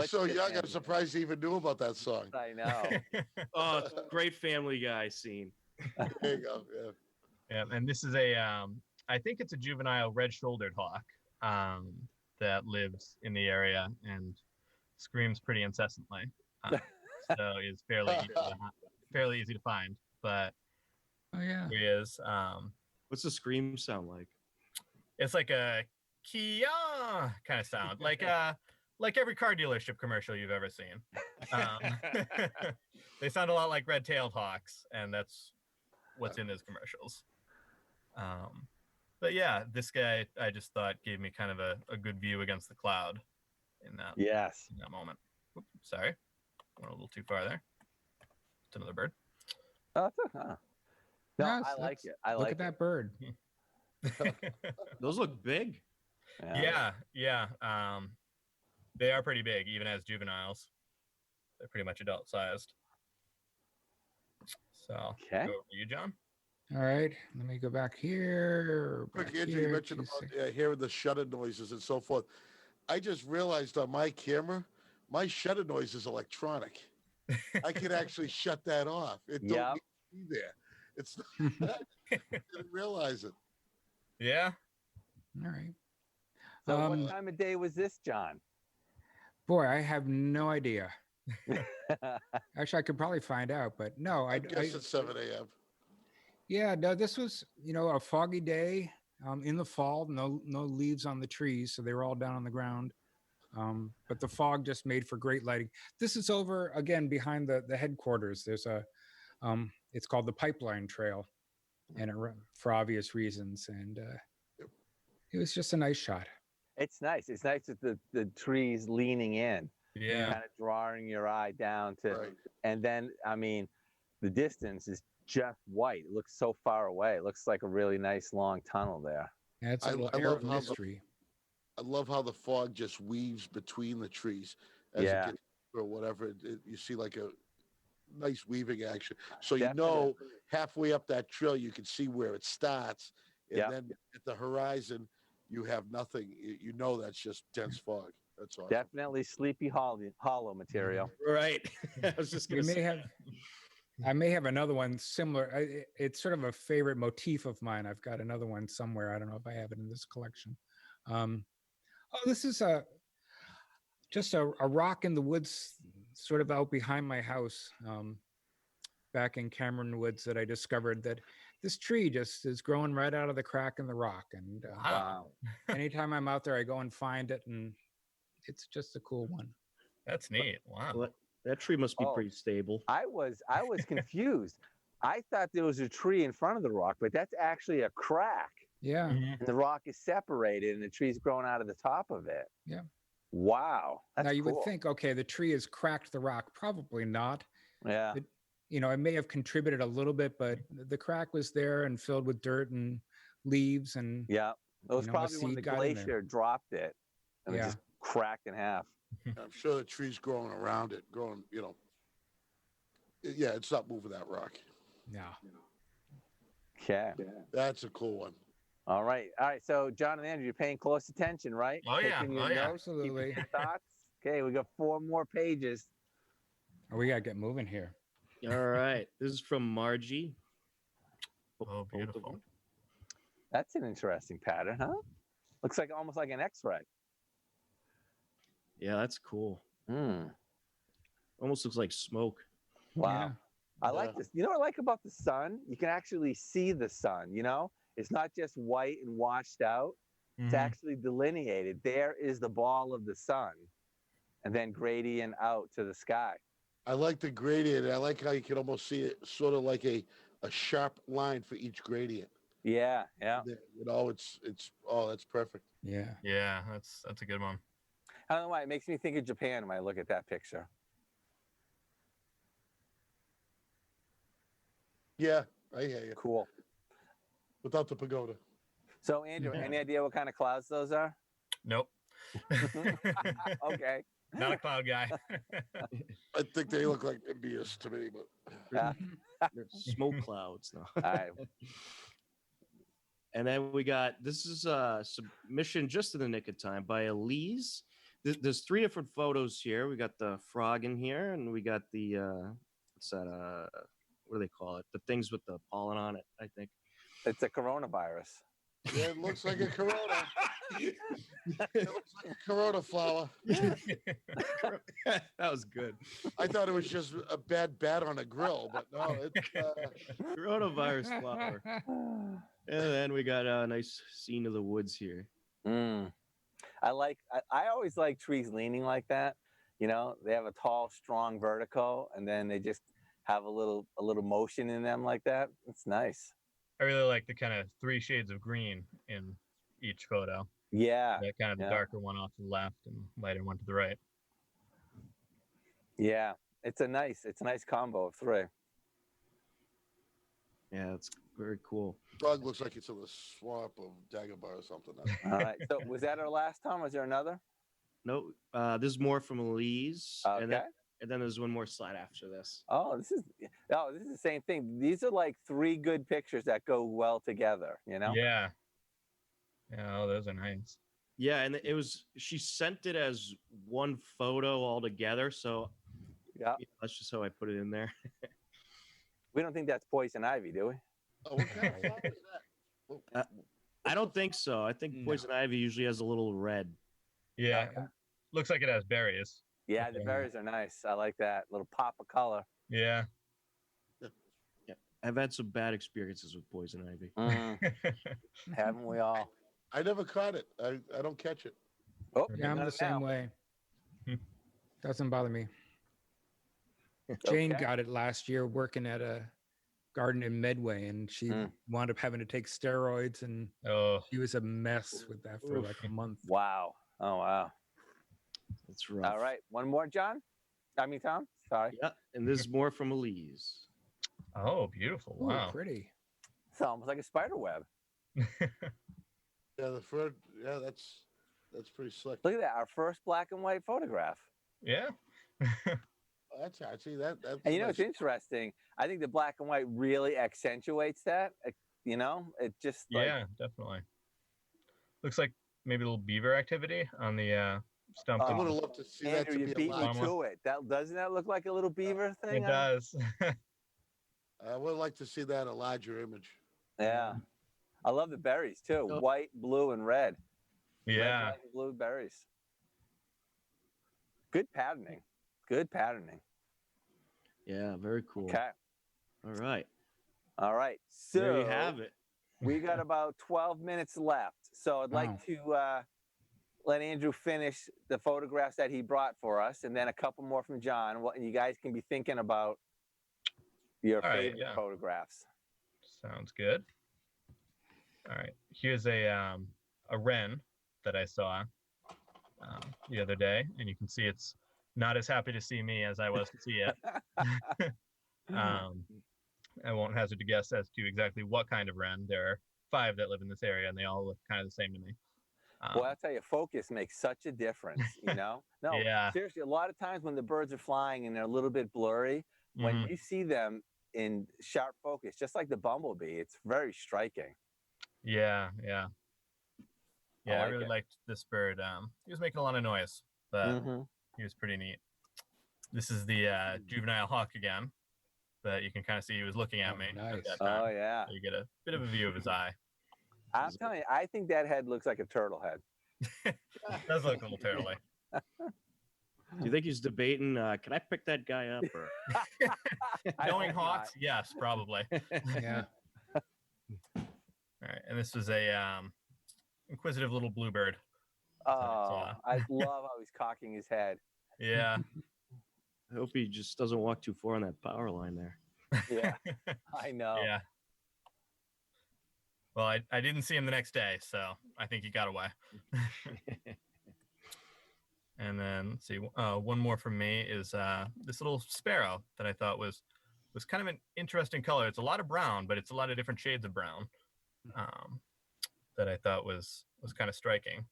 So young, I'm surprised you even knew about that song. I know. Oh, it's a great Family Guy scene. There you go. Yeah, and this is I think it's a juvenile red-shouldered hawk that lives in the area and screams pretty incessantly. So it's fairly easy to find. But yeah, here he is. What's the scream sound like? It's like a Kia kind of sound, like every car dealership commercial you've ever seen. They sound a lot like red-tailed hawks, and that's what's in his commercials. But yeah, this guy I just thought gave me kind of a good view against the cloud in Yes. that moment. Oops, sorry, went a little too far there. It's another bird. Oh, it's no, Yes, I like it. I look like at that bird. Those look big. it. Yeah. They are pretty big, even as juveniles. They're pretty much adult sized. So, Okay. go over to you, John. All right, let me go back here. Quick, back Andrew, you here, mentioned about hearing the shutter noises and so forth. I just realized on my camera, my shutter noise is electronic. I can actually shut that off. It don't Yep. need to be there. It's not, I didn't realize it. Yeah. All right. So what time of day was this, John? Boy, I have no idea. Actually, I could probably find out, but no, I guess it's 7 a.m. Yeah, no, this was, a foggy day in the fall, no leaves on the trees, so they were all down on the ground. But the fog just made for great lighting. This is over again behind the headquarters. There's it's called the Pipeline Trail, and for obvious reasons. And it was just a nice shot. It's nice. It's nice with the trees leaning in, Yeah. kind of drawing your eye down to, Right. and then the distance is just white. It looks so far away. It looks like a really nice long tunnel there. Yeah, it's a I little love air of how the- mystery. I love how the fog just weaves between the trees as Yeah. it gets or whatever. You see like a nice weaving action. So Definitely. halfway up that trail you can see where it starts, and Yep. then at the horizon you have nothing. You know that's just dense fog. That's awesome. Definitely Sleepy Hollow material. Right. I was just We gonna may say. have. I may have another one similar. It's sort of a favorite motif of mine. I've got another one somewhere. I don't know if I have it in this collection. This is just a rock in the woods, sort of out behind my house, back in Cameron Woods, that I discovered that this tree just is growing right out of the crack in the rock. And Wow. anytime I'm out there, I go and find it, and it's just a cool one. That's neat. Wow. Well, that tree must be Oh. pretty stable. I was confused. I thought there was a tree in front of the rock, but that's actually a crack. Yeah. Mhm. And the rock is separated and the tree's growing out of the top of it. Yeah. Wow. That's Now you cool. would think, okay, the tree has cracked the rock. Probably not. Yeah. It, it may have contributed a little bit, but the crack was there and filled with dirt and leaves. And Yeah. It was a probably when the seed got in there. glacier dropped it and it Yeah. just cracked in half. I'm sure the tree's growing around it, Yeah, it's not moving that rock. yeah. Okay. That's a cool one. All right. So, John and Andrew, you're paying close attention, right? Oh, yeah. Taking your Oh, yeah. notes, keeping Absolutely. your thoughts. Okay. We got 4 more pages. Oh, we gotta get moving here. All right. This is from Margie. Oh, Both of beautiful. them. That's an interesting pattern, huh? Looks like almost like an X-ray. Yeah, that's cool. Almost looks like smoke. Wow. Yeah. I like Yeah. this. You know what I like about the sun? You can actually see the sun, It's not just white and washed out. It's Mhm. actually delineated. There is the ball of the sun and then gradient out to the sky. I like the gradient. I like how you can almost see it sort of like a sharp line for each gradient. Yeah. That's perfect. Yeah. Yeah, that's a good one. I don't know why. It makes me think of Japan when I look at that picture. Yeah, I hear you. Cool. Without the pagoda. So, Andrew, Yeah. any idea what kind of clouds those are? Nope. Okay. Not a cloud guy. I think they look like envious to me, but Yeah. They're smoke clouds now. All right. And then this is a submission just in the nick of time by Elise. There's 3 different photos here. We got the frog in here, and we got the what's that? What do they call it? The things with the pollen on it, I think. It's a coronavirus. yeah, it looks like a corona. It looks like a corona flower. That was good. I thought it was just a bad bat on a grill, but no, it's Coronavirus flower. And then we got a nice scene of the woods here. I always like trees leaning like that. They have a tall, strong vertical, and then they just have a little motion in them like that. It's nice. I really like the kind of 3 shades of green in each photo. Yeah. That kind of the Yeah. darker one off to the left and lighter one to the right. Yeah. It's a nice combo of 3. Yeah, it's very cool. Dog looks like it's in the swamp of Dagobah or something. All right. So was that our last time? Was there another? No, this is more from Elise, Okay. and then there's one more slide after this. Oh, this is the same thing. These are like 3 good pictures that go well together, you know? Yeah. Yeah, oh, those are nice. Yeah, and she sent it as one photo all together, so Yeah. that's just how I put it in there. We don't think that's poison ivy, do we? Oh, what kind of flower is that? I don't think so. I think poison ivy usually has a little red. Yeah. Looks like it has berries. Yeah, the berries are nice. I like that little pop of color. Yeah. Yeah, I've had some bad experiences with poison ivy. Haven't we all? I never caught it. I don't catch it. Oh, Yeah, I'm got the it same now. way. Doesn't bother me. Jane Okay. got it last year working at a garden in Medway, and she wound up having to take steroids, and Oh, she was a mess with that for like a month. Wow. Oh, wow. That's rough. All right. One more, John? I mean, Tom? Sorry. Yeah, and this is more from Elise. oh, beautiful. Ooh, Wow. pretty. It's almost like a spider web. Yeah, the fur. Yeah, that's pretty slick. Look at that. Our first black and white photograph. Yeah. That's I see that. That's And you know, nice. it's interesting. I think the black and white really accentuates that. You know, it just like, Yeah, definitely. Looks like maybe a little beaver activity on the stump. I Oh, would have loved to see that Andrew, to you be beat me alive. to it. Doesn't that look like a little beaver thing? It does. I would like to see that a larger image. Yeah. I love the berries too. Oh. White, blue, and red. Red, yeah. white, and blue berries. Good patterning. Good patterning. Yeah, very cool. Okay. All right. All right. So There you have it. we got about 12 minutes left. So I'd like to let Andrew finish the photographs that he brought for us, and then a couple more from John. And you guys can be thinking about your All right, favorite yeah. photographs. Sounds good. All right. Here's a wren that I saw the other day, and you can see it's not as happy to see me as I was to see it. I won't hazard a guess as to exactly what kind of wren. There are 5 that live in this area, and they all look kind of the same to me. Well, I'll tell you, focus makes such a difference, you know? No, Yeah. seriously, a lot of times when the birds are flying and they're a little bit blurry, when Mhm. you see them in sharp focus, just like the bumblebee, it's very striking. Yeah, yeah. Yeah, I like really it. liked this bird. He was making a lot of noise, but Mhm. he was pretty neat. This is the juvenile hawk again, but you can kind of see he was looking at Oh, me at nice. that time. Oh, yeah. So you get a bit of a view of his eye. I'm telling you, I think that head looks like a turtle head. It does look a little turtly. Do you think he's debating? Can I pick that guy up? Or I Knowing hope not. hawks, yes, probably. Yeah. All right, and this was a inquisitive little bluebird. Oh, saw. I love how he's cocking his head. Yeah. I hope he just doesn't walk too far on that power line there. Yeah, I know. Yeah. Well, I didn't see him the next day, so I think he got away. And then let's see, one more from me is this little sparrow that I thought was kind of an interesting color. It's a lot of brown, but it's a lot of different shades of brown that I thought was kind of striking.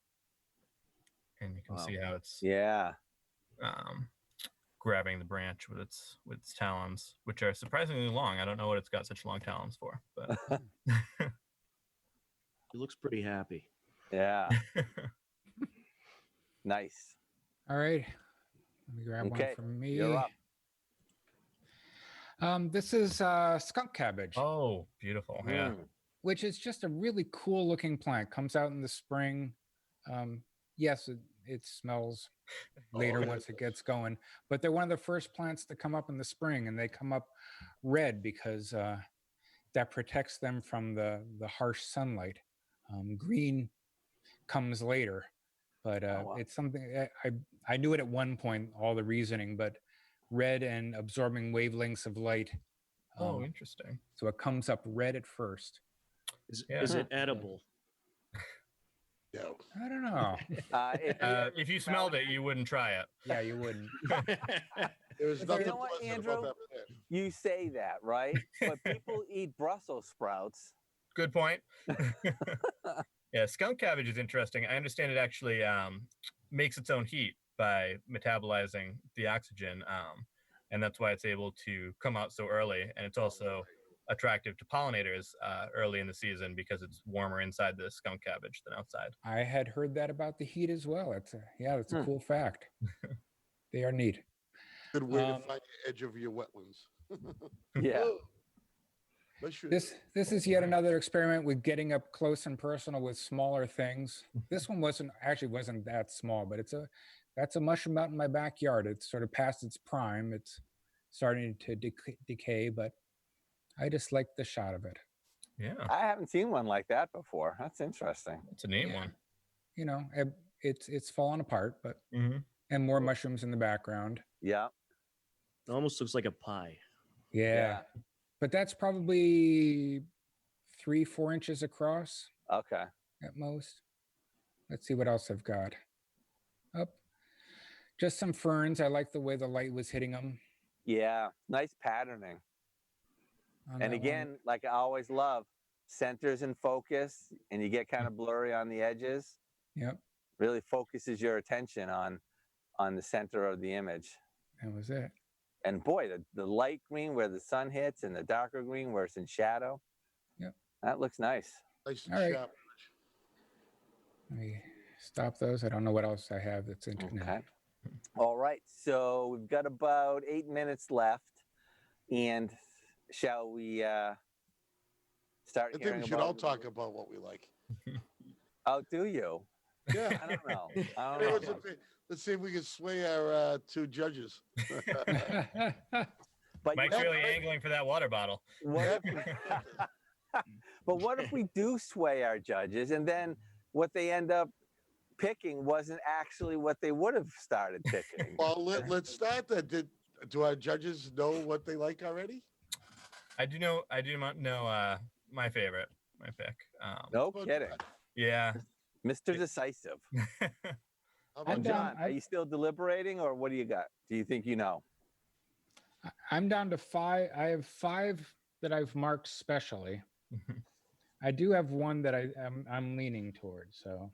And you can Wow. see how it's Yeah. grabbing the branch with its talons, which are surprisingly long. I don't know what it's got such long talons for, but He looks pretty happy. Yeah. Nice. All right. Let me grab Okay, one from me. You're up. This is skunk cabbage, oh, beautiful. Yeah. Mm. which is just a really cool looking plant. Comes out in the spring. Yes, it smells later yeah. once it gets going, but they're one of the first plants to come up in the spring, and they come up red because that protects them from the harsh sunlight. Green comes later, but wow. it's something I knew it at one point, all the reasoning, but red and absorbing wavelengths of light. Oh, interesting. So it comes up red at first. Is it edible? No. I don't know. If you smelled it, you wouldn't try it. Yeah, you wouldn't. There's You nothing know what, pleasant Andrew? about that plant. You say that, right? But people eat Brussels sprouts. Good point. Yeah, skunk cabbage is interesting. I understand it actually makes its own heat by metabolizing the oxygen, and that's why it's able to come out so early. And it's also attractive to pollinators early in the season because it's warmer inside the skunk cabbage than outside. I had heard that about the heat as well. That's a cool fact. They are neat. Good way to find the edge of your wetlands. Yeah. This is yet another experiment with getting up close and personal with smaller things. This one wasn't that small, but that's a mushroom out in my backyard. It's sort of past its prime. It's starting to decay, but I just like the shot of it. Yeah, I haven't seen one like that before. That's interesting. it's a neat one. You know, it's falling apart, but and more mushrooms in the background. Yeah. It almost looks like a pie. Yeah. But that's probably 3-4 inches across Okay. at most. Let's see what else I've got. Up. Just some ferns. I like the way the light was hitting them. Yeah. Nice patterning. And again, like I always love, centers in focus, and you get kind of blurry on the edges. Yep. Really focuses your attention on the center of the image. That was it. And boy, the light green where the sun hits and the darker green where it's in shadow. Yep. That looks nice. Nice and All right. sharp. Let me stop those. I don't know what else I have that's interesting. Okay. All right. So we've got about 8 minutes left. And shall we start I think hearing we should about all talk about what we like. Oh, do you? Yeah. I don't know. I Hey, don't know. let's see if we can sway our two judges. But Mike's you know, really angling for that water bottle. what if, but what if we do sway our judges and then what they end up picking wasn't actually what they would have started picking? Well, let's start that. Do our judges know what they like already? I do know my favorite, my pick. No kidding. Yeah. Mr. Decisive. How And about John, are you still deliberating or what do you got? Do you think you know? I'm down to 5. I have 5 that I've marked specially. I do have one that I'm leaning towards. So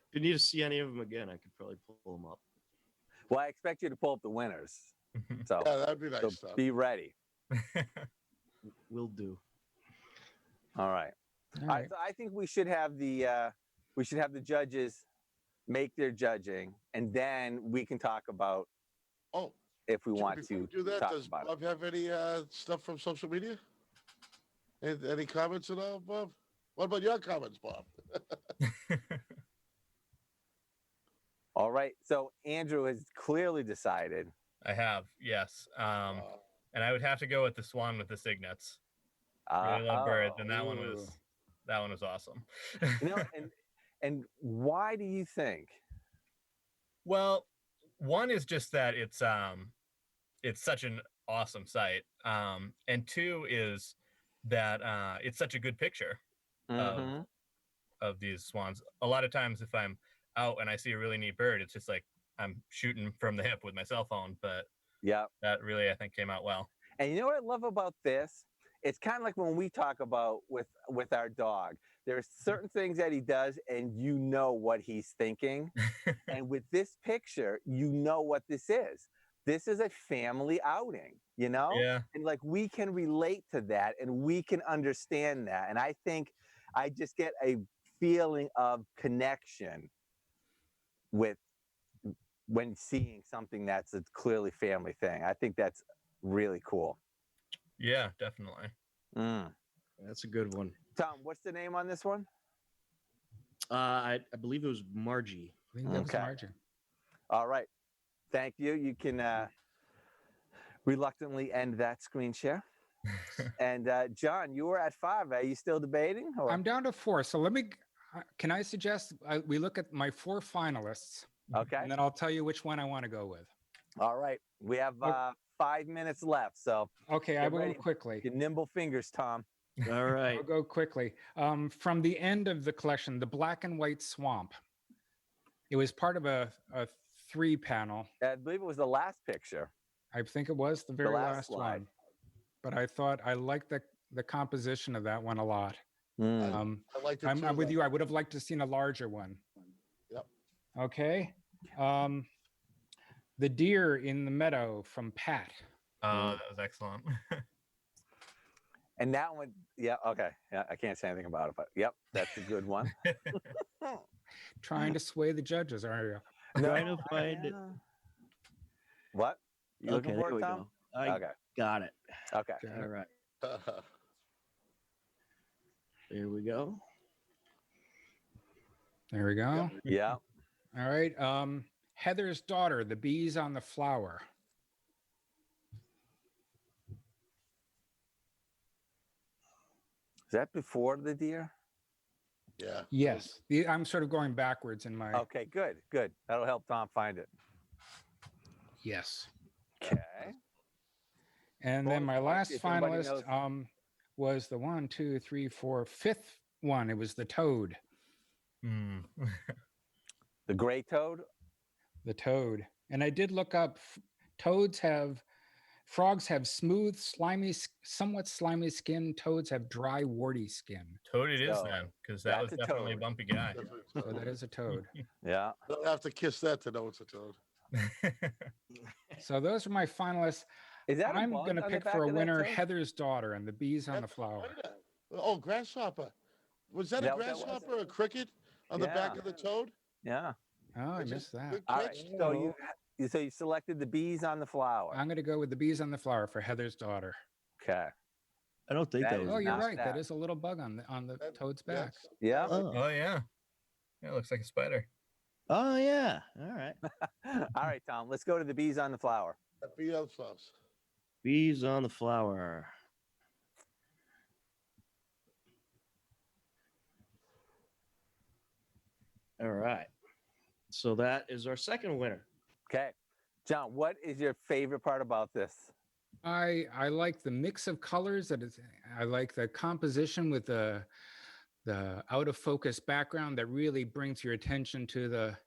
If you need to see any of them again, I could probably pull them up. Well, I expect you to pull up the winners. So, Yeah, that'd be nice. so Tom. be ready. Will do. All right. All right. So I think we should have the judges make their judging, and then we can talk about Oh, if we Jim, want before to we do that, talk does about Bob have any stuff from social media? Any comments at all, Bob? What about your comments, Bob? All right. So Andrew has clearly decided. I have, yes. And I would have to go with the swan with the cygnets. Really love birds, and that one was awesome. You know, and why do you think? Well, one is just that it's such an awesome sight, and two is that it's such a good picture of these swans. A lot of times, if I'm out and I see a really neat bird, it's just like I'm shooting from the hip with my cell phone. But Yeah. that really, I think, came out well. And you know what I love about this? It's kind of like when we talk about with our dog. There's certain things that he does, and you know what he's thinking. And with this picture, you know what this is. This is a family outing, you know? Yeah. And like we can relate to that, and we can understand that. And I think I just get a feeling of connection with when seeing something that's a clearly family thing. I think that's really cool. Yeah, definitely. That's a good one. Tom, what's the name on this one? I believe it was Margie. I think that was Okay. Margie. All right. Thank you. You can reluctantly end that screen share. And John, you were at 5. Are you still debating? Or? I'm down to 4. So can I suggest we look at my 4 finalists, Okay. and then I'll tell you which one I want to go with. All right. We have 5 minutes left. So Okay, I Get will ready. quickly. get nimble fingers, Tom. All right. I'll go quickly. From the end of the collection, the black and white swamp. It was part of a 3-panel. I believe it was the last picture. I think it was the very last last slide. one. But I thought I liked the composition of that one a lot. Mm. I liked it I'm too, with though. you. I would have liked to seen a larger one. Yep. Okay. The deer in the meadow from Pat. Oh, that was excellent. And that one, yeah, okay. Yeah, I can't say anything about it, but yep, that's a good one. Trying to sway the judges, are you? Trying to find it. What? You Okay, looking for there it, we Tom? go. I Okay. got it. Okay. All right. There we go. There we go. Yeah. All right. Heather's daughter, the bees on the flower. Is that before the deer? Yeah. Yes. I'm sort of going backwards in my. Okay, good, good. That'll help Tom find it. Yes. Okay. And Well, then my let's last see if anybody finalist was the 1, 2, 3, 4, fifth one. It was the toad. Hmm. The gray toad? The toad. And I did look up frogs have smooth, slimy, somewhat slimy skin. Toads have dry, warty skin. Toad it is So, then, because that was that's a definitely a toad. bumpy guy. So that is a toad. Yeah. I don't have to kiss that to know it's a toad. So those are my finalists. Is that I'm going going to pick for a winner Heather's daughter and the bees on the flower. Oh, grasshopper. Was that a That was- grasshopper or a cricket on the back Yeah. of the toad? Yeah. Oh, I Which is missed that. good All right. catch. So you selected the bees on the flower. I'm going to go with the bees on the flower for Heather's daughter. Okay. I don't think That that is was. Oh, you're not right. That bad. is a little bug on the That- toad's back. yes. Yeah. Oh. Oh yeah. Yeah, it looks like a spider. Oh yeah. All right. All right, Tom. Let's go to the bees on the flower. Be on flowers. Bees on the flower. All right. So that is our second winner. Okay. John, what is your favorite part about this? I like the mix of colors I like the composition with the out of focus background that really brings your attention to the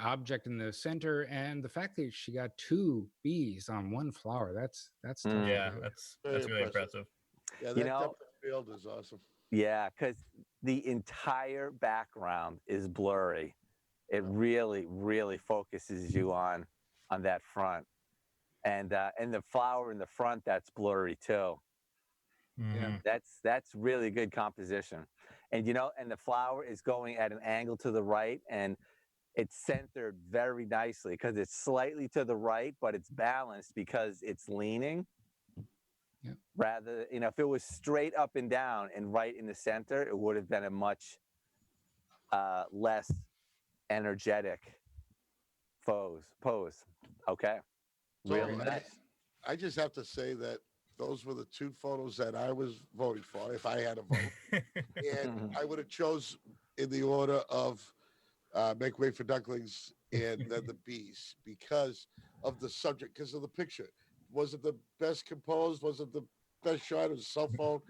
object in the center, and the fact that she got 2 bees on 1 flower. That's tough to Yeah, do. that's Very really impressive. impressive. Yeah, You that know- depth of field is awesome. Yeah, because the entire background is blurry. It really, really focuses you on that front, and the flower in the front that's blurry too. Mhm. That's really good composition, and and the flower is going at an angle to the right, and it's centered very nicely because it's slightly to the right, but it's balanced because it's leaning. Yeah. Rather, if it was straight up and down and right in the center, it would have been a much less energetic pose. Okay. So, Really Very nice. I just have to say that those were the 2 photos that I was voting for if I had a vote. And I would have chose in the order of Make Way for Ducklings and then the bees because of the subject, because of the picture. Was it the best composed? Was it the best shot? It was a cell phone.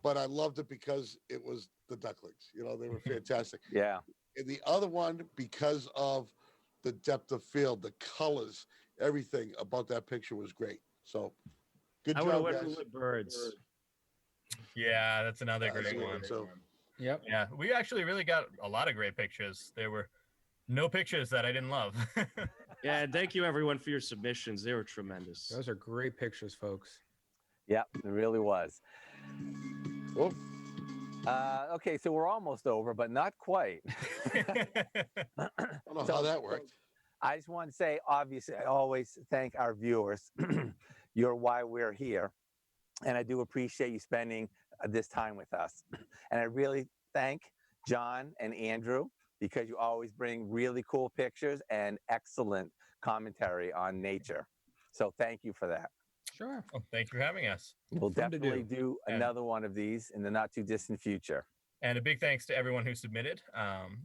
But I loved it because it was the ducklings. They were fantastic. Yeah. And the other one, because of the depth of field, the colors, everything about that picture was great. So good I would have job, went guys. with birds. Yeah, that's another That's great good, one. So Yep. Yeah, we actually really got a lot of great pictures. There were no pictures that I didn't love. Yeah, and thank you everyone for your submissions. They were tremendous. Those are great pictures, folks. Yeah, it really was. oh, Okay, so we're almost over, but not quite. I don't know how that worked. I just want to say, obviously, I always thank our viewers. You're why we're here. And I do appreciate you spending this time with us. And I really thank John and Andrew because you always bring really cool pictures and excellent commentary on nature. So thank you for that. Sure. Well, thank you for having us. We'll Fun to definitely do And- another one of these in the not too distant future. And a big thanks to everyone who submitted.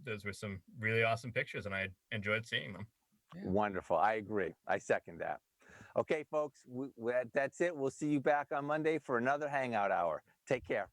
Those were some really awesome pictures, and I enjoyed seeing them. Yeah. Wonderful. I agree. I second that. Okay, folks, that's it. We'll see you back on Monday for another Hangout Hour. Take care.